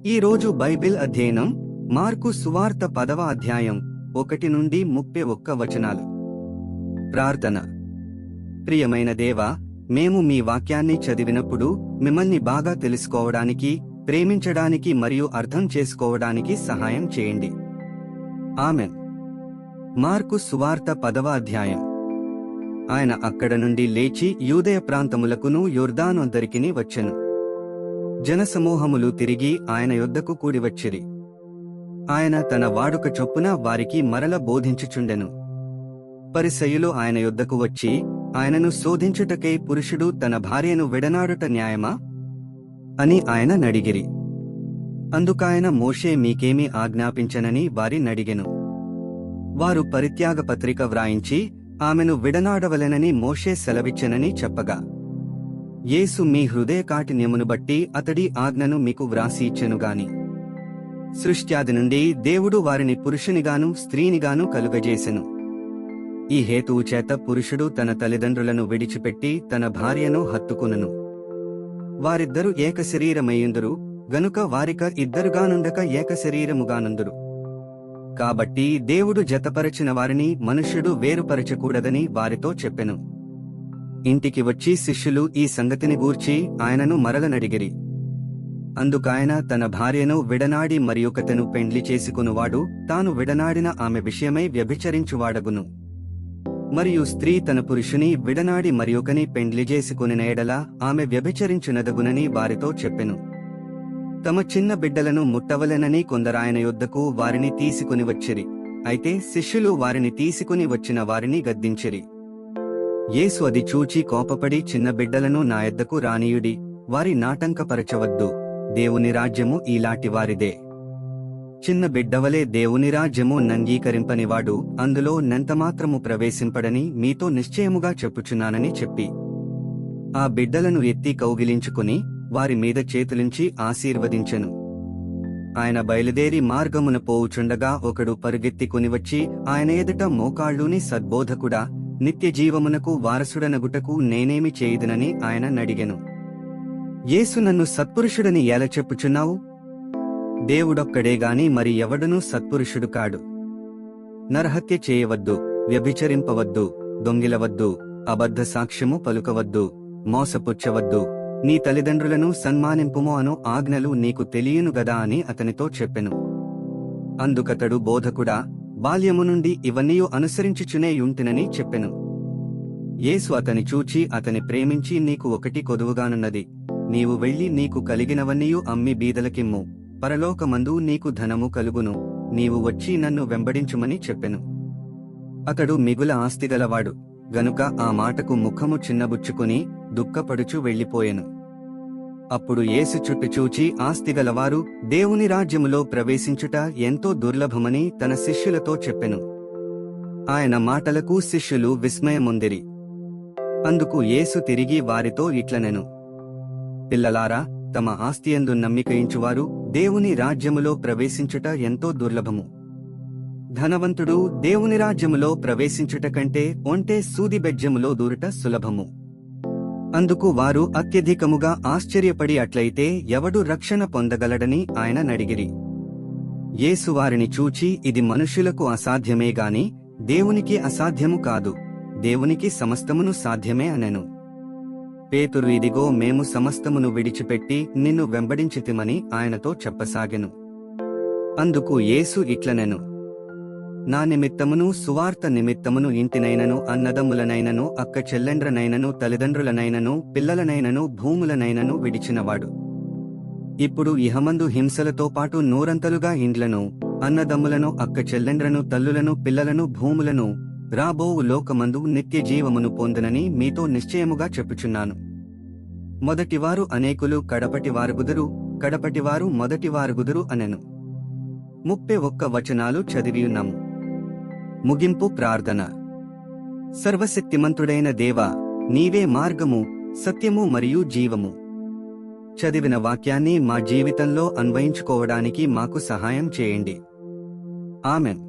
ఈ రోజు బైబిల్ అధ్యయనం మార్కు సువార్త 10వ అధ్యాయం 1 నుండి 31 వచనాలు. ప్రార్థన. ప్రియమైన దేవా, మేము మీ వాక్యాన్ని చదివినప్పుడు మిమ్మల్ని బాగా తెలుసుకోవడానికి, ప్రేమించడానికి మరియు అర్థం చేసుకోవడానికి సహాయం చేయండి. ఆమెన్. మార్కు సువార్త 10వ అధ్యాయం. ఆయన అక్కడ నుండి లేచి యూదయ ప్రాంతములకును యొర్దానొద్దరికిని వచ్చెను. జనసమూహములు తిరిగి ఆయన యొద్దకు కూడివచ్చిరి. ఆయన తన వాడుక చొప్పున వారికి మరల బోధించుచుండెను. పరిసయ్యులు ఆయన యొద్దకు వచ్చి ఆయనను శోధించుటకై పురుషుడు తన భార్యను విడనాడుట న్యాయమా అని ఆయన నడిగిరి. అందుకాయన మోషే మీకేమీ ఆజ్ఞాపించనని వారి నడిగెను. వారు పరిత్యాగ పత్రిక వ్రాయించి ఆమెను విడనాడవలెనని మోషే సెలవిచ్చెనని చెప్పగా, యేసు మీ హృదయ కాఠిన్యమును బట్టి అతడి ఆజ్ఞను మీకు వ్రాసి ఇచ్చెనుగాని, సృష్ట్యాది నుండి దేవుడు వారిని పురుషునిగాను స్త్రీనిగాను కలుగజేసెను. ఈ హేతువు చేత పురుషుడు తన తల్లిదండ్రులను విడిచిపెట్టి తన భార్యను హత్తుకునను. వారిద్దరు ఏకశరీరమయ్యుందురు గనుక వారిక ఇద్దరుగానుండక ఏకశరీరముగానుందురు. కాబట్టి దేవుడు జతపరచిన వారిని మనుష్యుడు వేరుపరచకూడదని వారితో చెప్పెను. ఇంటికి వచ్చి శిష్యులు ఈ సంగతిని గూర్చి ఆయనను మరలనడిగిరి. అందుకాయన తన భార్యను విడనాడి మరియొకతెను పెండ్లి చేసుకునువాడు తాను విడనాడిన ఆమె విషయమై వ్యభిచరించువాడగును. మరియు స్త్రీ తన పురుషుని విడనాడి మరియొకని పెండ్లి చేసుకునిన ఎడల ఆమె వ్యభిచరించునదగునని వారితో చెప్పెను. తమ చిన్న బిడ్డలను ముట్టవలెనని కొందరాయన యొద్దకు వారిని తీసుకుని వచ్చిరి. అయితే శిష్యులు వారిని తీసుకుని వచ్చిన వారిని గద్దించిరి. యేసు అది చూచి కోపపడి, చిన్న బిడ్డలను నా యొద్దకు రానియుడి, వారి నాటంకపరచవద్దు, దేవుని రాజ్యము ఈలాటి వారిదే. చిన్న బిడ్డవలే దేవుని రాజ్యము నంగీకరింపనివాడు అందులో నెంతమాత్రము ప్రవేశింపడని మీతో నిశ్చయముగా చెప్పుచున్నానని చెప్పి ఆ బిడ్డలను ఎత్తి కౌగిలించుకుని వారి మీద చేతులుంచి ఆశీర్వదించెను. ఆయన బయలుదేరి మార్గమున పోవుచుండగా ఒకడు పరుగెత్తికుని వచ్చి ఆయన ఎదుట మోకాళ్ళూని, సద్బోధకుడా, నిత్య జీవమునకు వారసుడనగుటకు నేనేమి చేయుదునని ఆయన నడిగెను. యేసు, నన్ను సత్పురుషుడని ఎలా చెప్పుచున్నావు? దేవుడొక్కడేగాని మరి ఎవడునూ సత్పురుషుడు కాడు. నరహత్య చేయవద్దు, వ్యభిచరింపవద్దు, దొంగిలవద్దు, అబద్ధ సాక్ష్యము పలుకవద్దు, మోసపుచ్చవద్దు, నీ తల్లిదండ్రులను సన్మానింపుము అను ఆజ్ఞలు నీకు తెలియను గదా అని అతనితో చెప్పెను. అందుకతడు, బోధకుడా, బాల్యము నుండి ఇవన్నీయు అనుసరించుచునే యుంటినని చెప్పెను. యేసు అతని చూచి అతని ప్రేమించి, నీకు ఒకటి కొదువుగానున్నది, నీవు వెళ్లి నీకు కలిగినవన్నీయు అమ్మి బీదలకిమ్ము, పరలోకమందు నీకు ధనము కలుగును, నీవు వచ్చి నన్ను వెంబడించుమని చెప్పెను. అతడు మిగుల ఆస్తిగలవాడు గనుక ఆ మాటకు ముఖము చిన్నబుచ్చుకుని దుఃఖపడుచు వెళ్లిపోయెను. అప్పుడు యేసు చుట్టు చూచి, ఆస్తిగలవారు దేవుని రాజ్యములో ప్రవేశించుట ఎంతో దుర్లభమని తన శిష్యులతో చెప్పెను. ఆయన మాటలకు శిష్యులు విస్మయముందిరి. అందుకు యేసు తిరిగి వారితో ఇట్లనెను, పిల్లలారా, తమ ఆస్తియందు నమ్మికయించువారు దేవుని రాజ్యములో ప్రవేశించుట ఎంతో దుర్లభము. ధనవంతుడు దేవుని రాజ్యములో ప్రవేశించుట కంటే ఒంటె సూదిబెజ్జములో దూరుట సులభము. అందుకు వారు అత్యధికముగా ఆశ్చర్యపడి, అట్లయితే ఎవడు రక్షణ పొందగలడని ఆయన నడిగిరి. యేసు వారిని చూచి, ఇది మనుష్యులకు అసాధ్యమే గాని దేవునికి అసాధ్యము కాదు, దేవునికి సమస్తమును సాధ్యమే అనెను. పేతురు, ఇదిగో మేము సమస్తమును విడిచిపెట్టి నిన్ను వెంబడించితిమని ఆయనతో చెప్పసాగెను. అందుకు యేసు ఇట్లనెను, నా నిమిత్తమును సువార్త నిమిత్తమును ఇంటినైనను, అన్నదమ్ములనైనను, అక్క చెల్లెండ్రనైనను, తల్లిదండ్రులనైనను, పిల్లలనైనను, భూములనైనను విడిచినవాడు ఇప్పుడు ఇహమందు హింసలతో పాటు నూరంతలుగా ఇండ్లను, అన్నదమ్ములను, అక్క చెల్లెండ్రను, తల్లులను, పిల్లలను, భూములను రాబోవు లోకమందు నిత్య జీవమును పొందునని మీతో నిశ్చయముగా చెప్పుచున్నాను. మొదటివారు అనేకులు కడపటివారుగుదురు, కడపటివారు మొదటివారుగుదురు అనెను. 31 వచనాలు చదివియున్నాము. ముగింపు ప్రార్థన. సర్వశక్తిమంతుడైన దేవా, నీవే మార్గము, సత్యము మరియు జీవము. చదివిన వాక్యాన్ని మా జీవితంలో అన్వయించుకోవడానికి మాకు సహాయం చేయండి. ఆమెన్.